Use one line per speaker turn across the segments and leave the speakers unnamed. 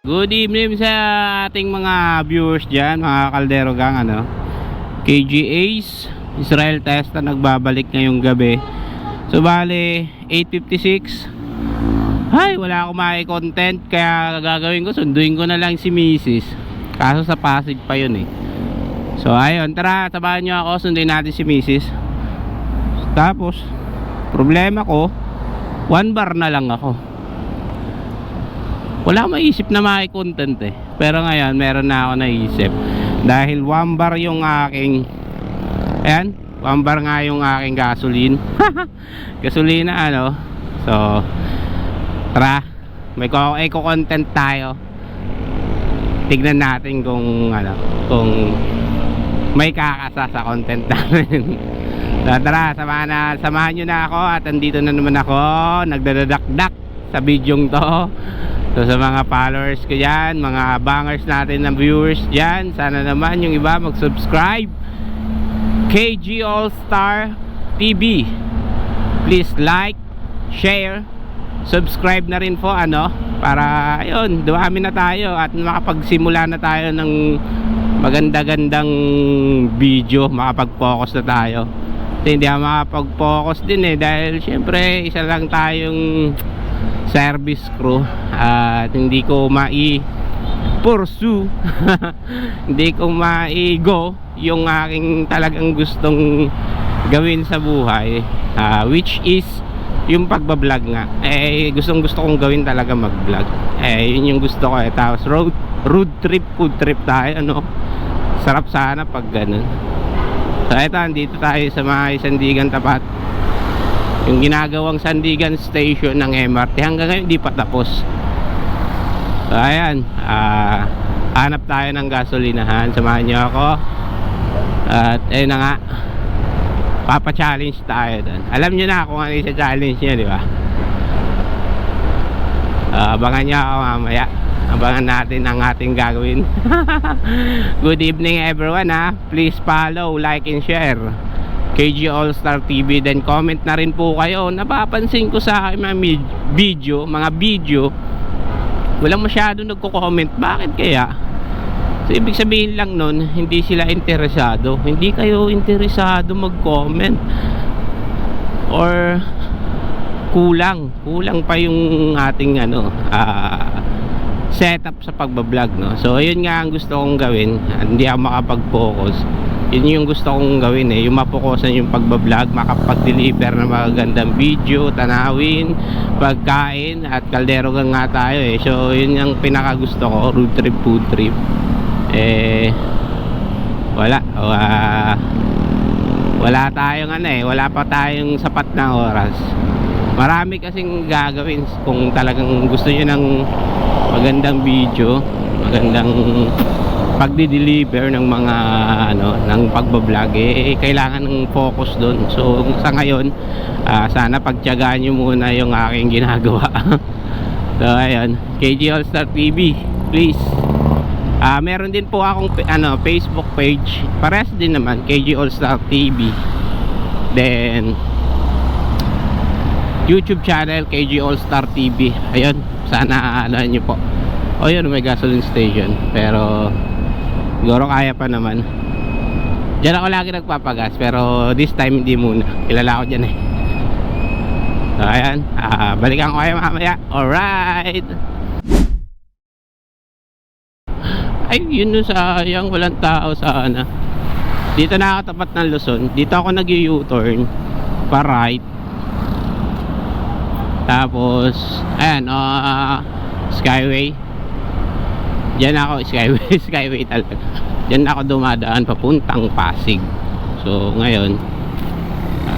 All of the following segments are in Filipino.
Good evening sa ating mga viewers dyan, mga kaldero gang, KG Ace Israel Testa nagbabalik ngayong gabi. So bale 8:56. Ay, wala akong content, kaya gagawin ko, sunduin ko na lang si Mrs. Kaso sa Pasig pa yun eh. So ayun, tara, sabahan nyo ako, sunduin natin si Mrs. Tapos problema ko, 1 bar na lang ako. Wala maisip na content eh. Pero ngayon meron na ako naisip. Dahil 1 bar yung aking, ayan, 1 bar nga yung aking gasoline. Gasolina So tara, may eco content tayo. Tignan natin kung kung may kakasa sa content natin. So tara, samahan nyo na ako. At andito na naman ako, nagdadakdak sa bidyong to. So sa mga followers ko dyan, mga bangers natin ng viewers dyan, sana naman yung iba mag-subscribe. KG All Star TV, please like, share, subscribe na rin po para ayun, dumami na tayo at makapagsimula na tayo ng maganda-gandang video, makapag-focus na tayo. Kasi hindi ako makapag-focus din dahil syempre isa lang tayong service crew at hindi ko pursue hindi ko maigo yung aking talagang gustong gawin sa buhay, which is yung pagbablog nga. Gusto kong gawin talaga mag-vlog. Yun yung gusto ko tapos road trip, food trip tayo, sarap sana pag ganun. So ito, andito tayo sa mga Sandigan tapat, yung ginagawang Sandigan Station ng MRT. Hanggang ngayon hindi pa tapos. So ayan, hanap tayo ng gasolinahan. Samahan nyo ako. At ayun na nga, papa-challenge tayo doon. Alam nyo na kung ano yung challenge nyo, di ba? Abangan nyo ako mamaya. Abangan natin ang ating gagawin. Good evening everyone please follow, like and share KG All Star TV. Then comment na rin po kayo. Napapansin ko sa aking mga video walang masyado nagko-comment. Bakit kaya? So ibig sabihin lang nun, hindi sila interesado. Hindi kayo interesado mag-comment, or kulang pa yung ating setup sa pagbablog, So yun nga ang gusto kong gawin. Hindi ako makapag-focus. Yun yung gusto kong gawin yung mapokusan yung pagbablog, makapag-deliver ng magagandang video, tanawin, pagkain, at kaldero nga tayo So yun yung pinaka gusto ko, road trip, food trip. Wala tayong wala pa tayong sapat na oras. Marami kasing gagawin kung talagang gusto nyo ng magandang video, magandang pagdi-deliver ng mga ng pagbablog, kailangan ng focus doon. So sa ngayon, sana pagtiyagaan nyo muna yung aking ginagawa. So ayun, KG All Star TV, please. Meron din po akong Facebook page, parehas din naman, KG All Star TV. Then YouTube channel, KG All Star TV. Ayun, sana nyo po. Yun, may gasoline station, pero siguro kaya pa naman. Diyan ako lagi nagpapagas, pero this time hindi muna. Kilala ko dyan So ayan, balikan ko kayo mamaya. Alright. Ay, yun sayang, walang tao sana. Dito na ako tapat ng Luzon. Dito ako nag-U-turn pa right. Tapos ayan, Skyway. Diyan ako, Skyway talaga. Diyan ako dumadaan papuntang Pasig. So ngayon,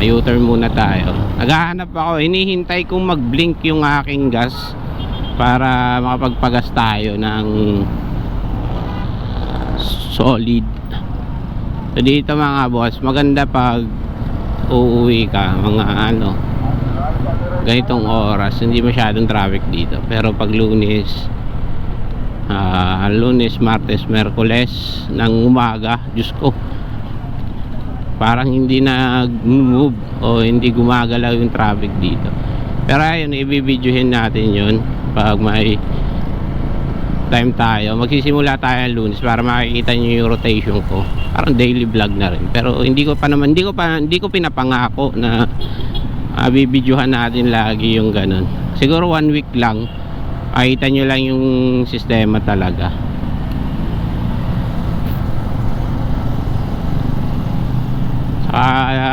U-turn muna tayo. Naghahanap ako, hinihintay kong mag-blink yung aking gas para makapagpagas tayo ng solid. So dito mga boss, maganda pag uuwi ka mga ganitong oras, hindi masyadong traffic dito. Pero pag Lunes, Martes, Merkules ng umaga, Diyos ko, parang hindi nag-move o hindi gumagalaw yung traffic dito. Pero ayun, i-videohin natin yun pag may time tayo. Magsisimula tayo ng Lunes para makikita nyo yung rotation ko. Parang daily vlog na rin. Pero hindi ko pinapangako na bibidyohan natin lagi yung ganun. Siguro 1 week lang. Makita nyo lang yung sistema talaga.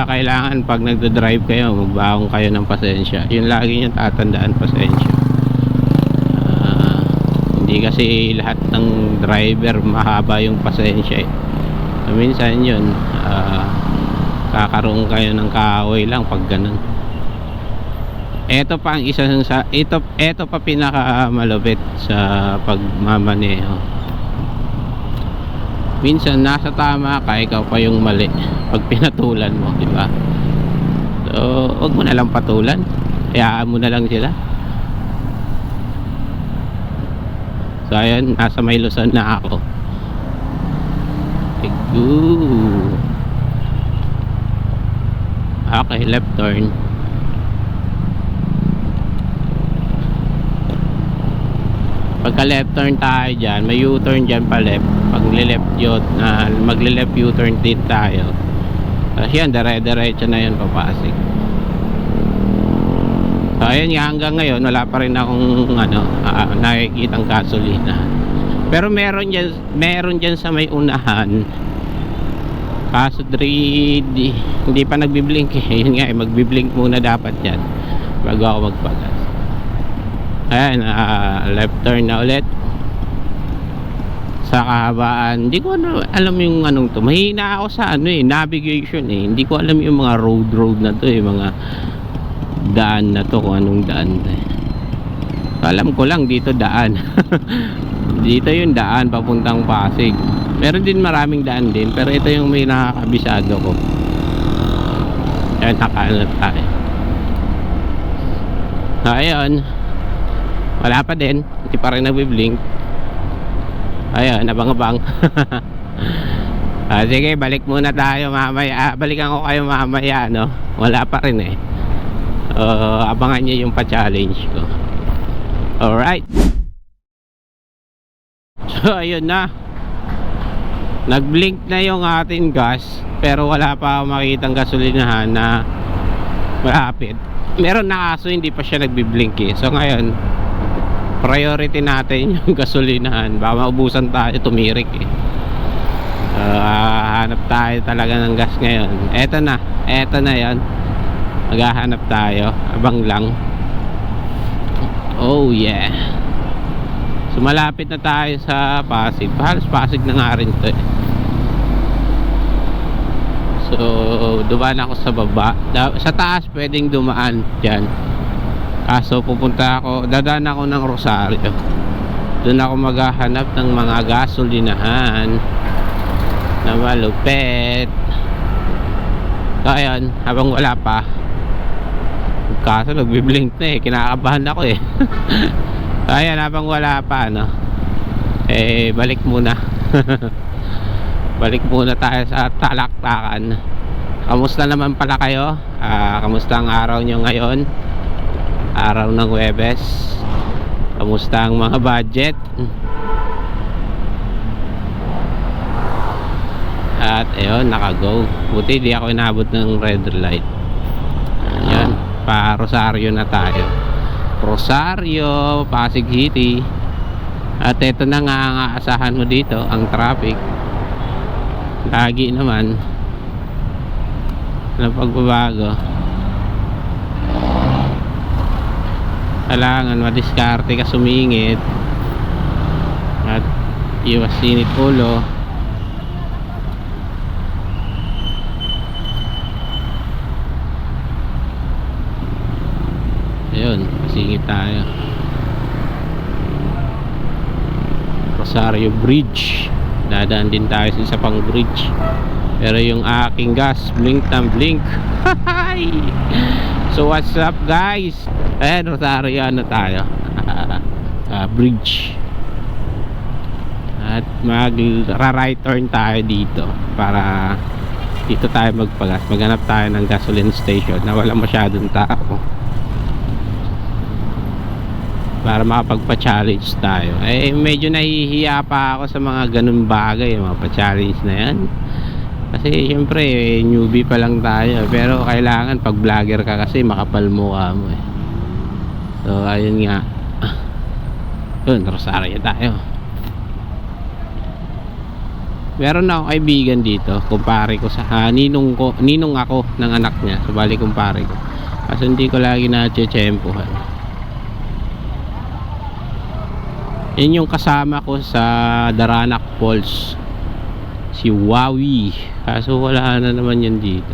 Kailangan pag nagdo-drive kayo, magbaon kayo ng pasensya. Yun lagi nyo tatandaan, pasensya. Hindi kasi lahat ng driver mahaba yung pasensya eh. So, minsan yun, kakaroon kayo ng kaaway lang pag ganun. Ito pa ang isa sa ito pa pinakamalupit sa pagmamaneho. Minsan nasa tama ka, ikaw pa yung mali pag pinatulan mo, di ba? So, wag mo na lang patulan. Hayaan mo na lang sila. So, ayun, nasa may Luzon na ako. Okay, left turn. Pagka left turn tayo dyan, may U-turn dyan pa left. Pag left yun, magle-left U-turn din tayo. Kasi yan, dire-diretso na yun papasik. So ayun nga, hanggang ngayon wala pa rin akong nakikitang gasolina. Pero meron dyan sa may unahan. Kaso hindi pa nagbiblink eh. Yun nga, magbiblink muna dapat yan bago ako magpagas. Ayan, left turn na ulit sa kahabaan. Hindi ko alam yung anong to. Mahina ako sa navigation eh. Hindi ko alam yung mga road na to eh, mga daan na to, kung anong daan to eh. Alam ko lang dito daan. Dito yung daan papuntang Pasig. Meron din maraming daan din, pero ito yung may nakakabisado ko. Ayan, nakaanap tayo. Ayun, wala pa din, hindi pa rin nagbiblink. Ayun, abang-abang. Sige, balik muna tayo mamaya. Balikan ko kayo mamaya, no? Wala pa rin eh. Abangan nyo yung pa-challenge ko. Alright. So, ayun na. Nag-blink na yung ating gas, pero wala pa akong makitang gasolinahan na malapit. Meron na kaso hindi pa siya nagbiblink eh. So ngayon, priority natin yung gasolinahan. Baka maubusan tayo, tumirik eh. Hanap tayo talaga ng gas ngayon. Eto na yan. Maghahanap tayo, abang lang. Oh yeah. So malapit na tayo sa Pasig. Halos Pasig na nga rin ito eh. So dumaan ako sa baba. Sa taas pwedeng dumaan dyan. Kaso dadaan ako ng Rosario. Doon ako maghahanap ng mga gasolinahan na malupit. So ayun, habang wala pa, kaso nagbiblink na eh, kinakabahan ako eh. So ayun, habang wala pa balik muna. Balik muna tayo sa talaktakan. Kamusta naman pala kayo? Kamusta ang araw nyo ngayon? Araw ng Huwebes. Kamusta ang mga budget? At ayun, nakago. Buti di ako inabot ng red light. Ayan, pa Rosario na tayo. Rosario, Pasig City. At ito na nga ang aasahan mo dito, ang traffic. Lagi naman na pagbabago. Kailangan madiskarte ka, sumingit at iwas sinit ulo. Ayun, singit tayo. Rosario Bridge, dadaan din tayo sa isa pang bridge, pero yung aking gas blink tam blink. So what's up guys? Ayan, Rosario tayo. Bridge. At mag-right turn tayo dito para dito tayo magpagas. Maghanap tayo ng gasoline station na wala masyadong tao. para makapagpa-challenge tayo. Eh medyo nahihiya pa ako sa mga ganun bagay, mga pa-challenge na yan. Kasi syempre newbie pa lang tayo, pero kailangan pag vlogger ka kasi makapal mukha mo eh. So ayun nga. Yun, Rosario tayo. Meron na akong kaibigan dito, kumpare ko sa ninong ako ng anak niya, so bali kumpare ko. Kasi hindi ko lagi na-tsempohan. Yun yung kasama ko sa Daranac Falls, si Wawi. Kaso wala na naman yan dito.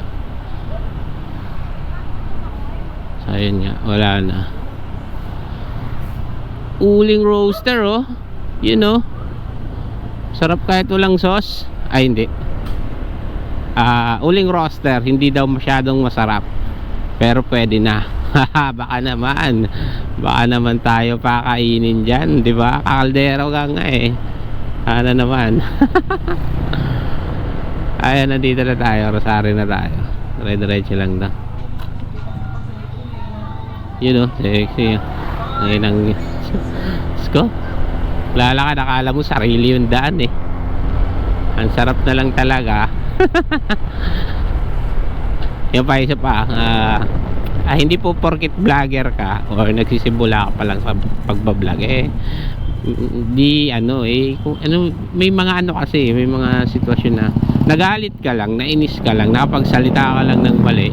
So ayun nga, wala na. Uling roaster oh. You know, sarap kahit walang sauce. Ay hindi, uling roaster hindi daw masyadong masarap, pero pwede na. Baka naman tayo pakainin dyan, di ba? Kakaldero ka nga eh. Ano naman. Ayan, nandito na tayo, Rosario na tayo. Dire-diretso lang na. Yun o, sexy. Ngayon ang sko, lalakad, akala mo sarili yung daan eh. Ang sarap na lang talaga. Yung pa isa pa, hindi po porket vlogger ka or nagsisimula ka pa lang sa pagbablog eh di ano eh kung ano, may mga ano kasi, may mga sitwasyon na nagalit ka lang, nainis ka lang, nakapagsalita ka lang ng mali,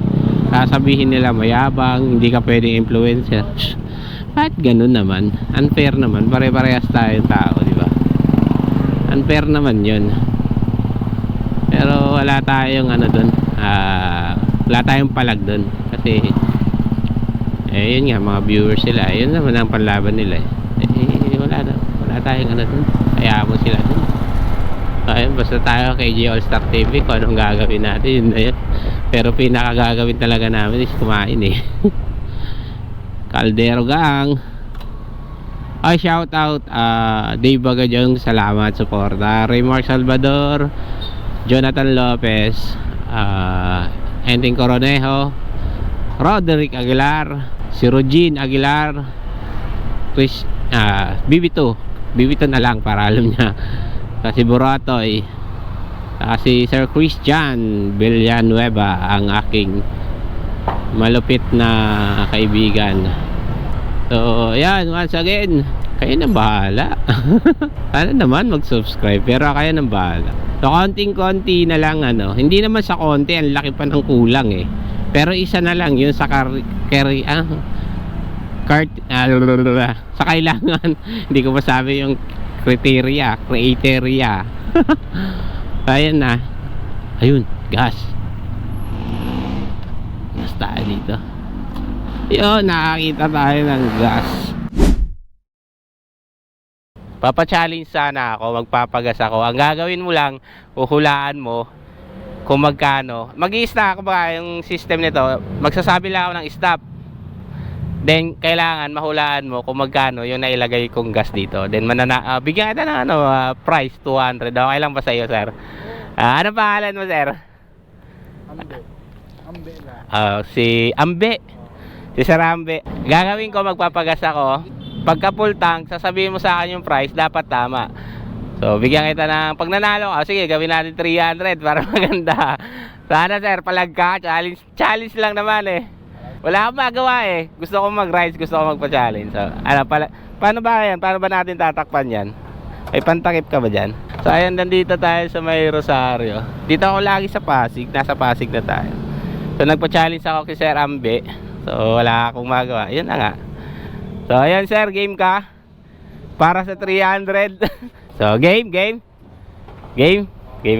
sasabihin nila mayabang, hindi ka pwedeng influencer. At ganun naman, unfair naman, pare-parehas tayong tao, di ba? Unfair naman yun. Pero wala tayong ano dun, wala tayong palag dun kasi yun nga, mga viewers sila, yun naman ang panlaban nila eh. Wala tayong ano dun, kaya mo sila dun. Ayun, basta tayo kay J All Star TV, kung anong gagawin natin, yun na yun. Pero pinakagagawin talaga namin is kumain eh. Caldero Gang. Ay, shout out Dave Bagajong, salamat suporta. Raymar Salvador, Jonathan Lopez, Ending Coronejo, Roderick Aguilar, si Rogin Aguilar, Chris, Bibito na lang para alam niya, kasi Buratoy, si Sir Christian Villanueva, ang aking malupit na kaibigan. So yan, once again, kayo na bahala. Sana naman mag-subscribe, pero kayo na bahala. So konting-konti na lang ano, hindi naman sa konti, ang laki pa ng kulang eh. Pero isa na lang yun sa sa kailangan. Hindi ko masabi yung criteria. Ayan na. Ayun, gas tayo dito. Yun, nakakita tayo ng gas. Papa-challenge sana ako, magpapagas ako. Ang gagawin mo lang, uhulaan mo kung magkano. Mag-i-stop ba yung system nito? Magsasabi lang ako ng stop. Then kailangan mahulaan mo kung magkano yung nailagay kong gas dito. Then bigyan kita ng price 200. Okay lang ba sa iyo, sir? Ano pangalan mo, sir? Ambe na. Si Ambe. Si Sir Ambe. Gagawin ko, magpapagas ako. Pagka full tank, sasabihin mo sa akin yung price, dapat tama. So bigyan kita ng, pag nanalo ka, sige, gawin natin 300 para maganda. Sana, sir, palag ka. Challenge lang naman eh. Wala akong magawa eh. Gusto ko mag-rise, gusto ko magpa-challenge. So, paano ba yan? Paano ba natin tatakpan yan? May pantakip ka ba dyan? So ayan, nandito tayo sa may Rosario. Dito ako lagi sa Pasig. Nasa Pasig na tayo. So nagpa-challenge ako kay Sir Ambe. So wala akong magawa. Yun na nga. So ayan, sir, game ka para sa 300. So game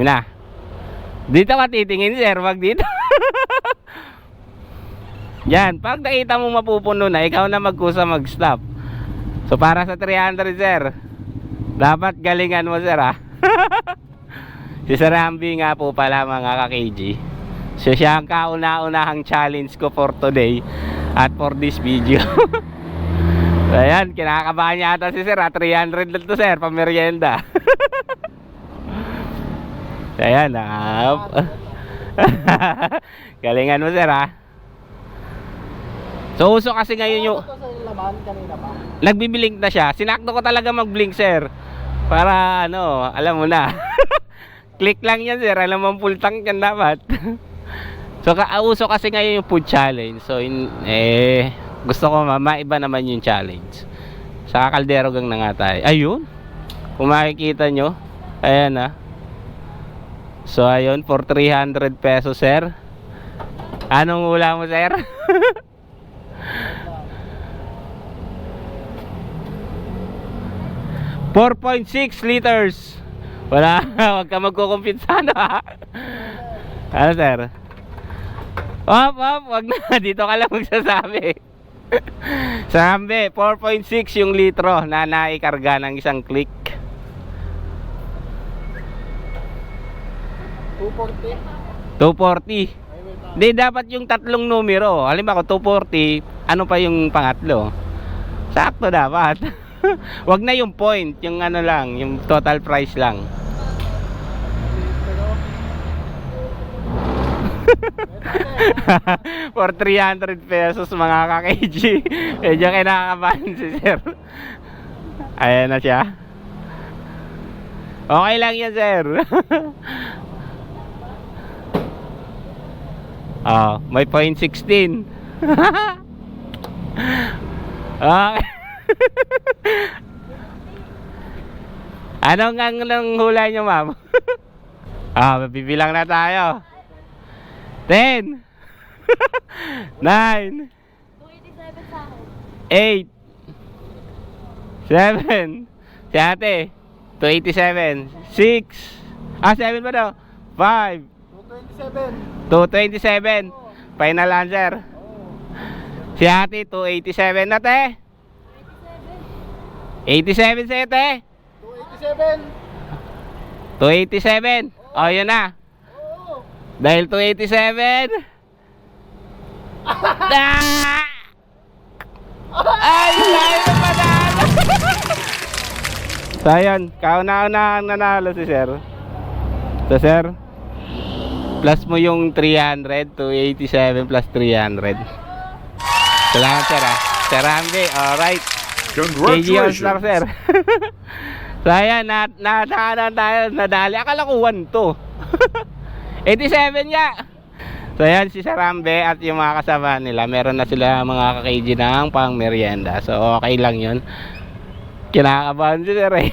na. Dito ka titingin, sir, wag dito. Yan, pag nakita mo mapupuno na, ikaw na magkusa mag-stop. So para sa 300, sir, dapat galingan mo, sir, ha. Si Sir Ambe nga po pala, mga ka-KG. So siya ang kauna-unahang challenge ko for today at for this video. So ayan, kinakabahan niya ata si sir, 300 lang to, sir, pamerienda. So ayan, galingan mo, sir, ha. So uso kasi ngayon yung
naman kanina pa.
Nagbiblink na siya. Sinakto ko talaga mag-blink, sir. Para ano, alam mo na. Click lang yan, sir. Alam mo, full tank yan dapat. So, kauso kasi ngayon yung food challenge. So, gusto ko maiba naman yung challenge. Sa kaldero gang na nga tayo. Ayun. Kung makikita nyo. Ayan na. So, ayun. For 300 pesos, sir. Anong hula mo, sir? 4.6 liters. Wala, wag ka magkukumpit sana. Ano, sir? Wag na. Dito ka lang magsasabi. Sabi, 4.6 yung litro na naikarga ng isang click.
240.
240. Hindi, dapat yung tatlong numero. Halimbawa ko 240, ano pa yung pangatlo? Sakto dapat. Wag na yung point, yung ano lang, yung total price lang. For 300 pesos mga ka-KG. Medyo kinakabahan si sir. Ayan na siya. Okay lang yan, sir. Oh, may 0.16. Okay. Anong hula nyo, ma'am? Bibilang na tayo. 10 9
287 sa akin.
8 7 si ate 287 6 7 ba daw? 5 227 final answer. Si ate 287 na te. 87 si ate. 287. Oh, yun na. Dahil 287. Ay, tayo na panalo. So, ayan. Kauna-una ang nanalo si sir. So, sir, plus mo yung 300, 287 plus 300. Salamat, sir, ha. Sir Ambi, alright.
Congratulations.
KG All-Star, sir. So, ayan, tayo, nadali. Akala ko 1 to. 87 ya. So, ayan, si Sarambe at yung mga kasama nila, meron na sila mga ka-KG ng pang merienda. So, okay lang yun. Kinakabahan si sir, eh.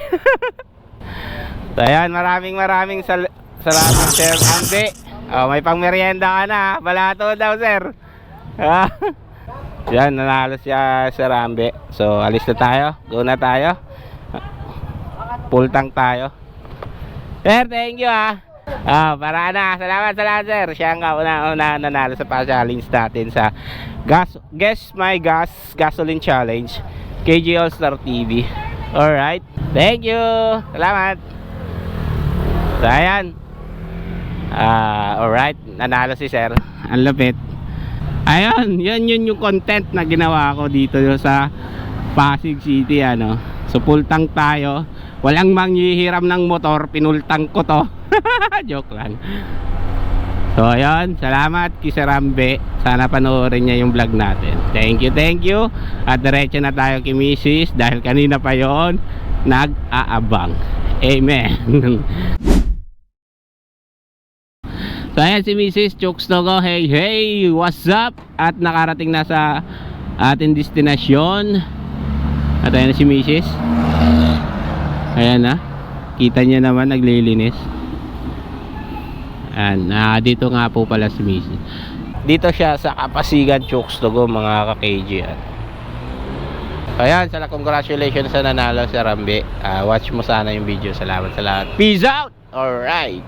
So, ayan, maraming salamat, Sir Ambe. May pang merienda ka na. Balato daw, sir. Yan, nanalo siya Sir Ambe. So, alis na tayo. Go na tayo. Full tank tayo. Sir, thank you, ha. Para na. Salamat, sir. Siya ang kauna nanalo sa pa-challenge natin sa Guess My Gas Gasoline Challenge KG All-Star TV. Alright. Thank you. Salamat. So, ayan. Alright. Nanalo si sir. Ang lapit. Ayun, yun yung content na ginawa ko dito sa Pasig City, ano. So, full tank tayo. Walang manghihiram ng motor, pinultang ko to. Joke lang. So, ayun, salamat kay Sir Ambe. Sana panoorin niya yung vlog natin. Thank you. At diretso na tayo kay Mrs. dahil kanina pa yon nag-aabang. Amen. So, ayan si Mrs. Chooks Togo. Hey, what's up? At nakarating na sa ating destinasyon. At ayan na si Mrs. Ayan na. Kita niya naman naglilinis. Ayan, dito nga po pala si Mrs. Dito siya sa Kapasigan, Chooks Togo, mga ka-KG. Ayan, congratulations sa nanalo, Sir Rambe. Watch mo sana yung video. Salamat. Peace out! Alright.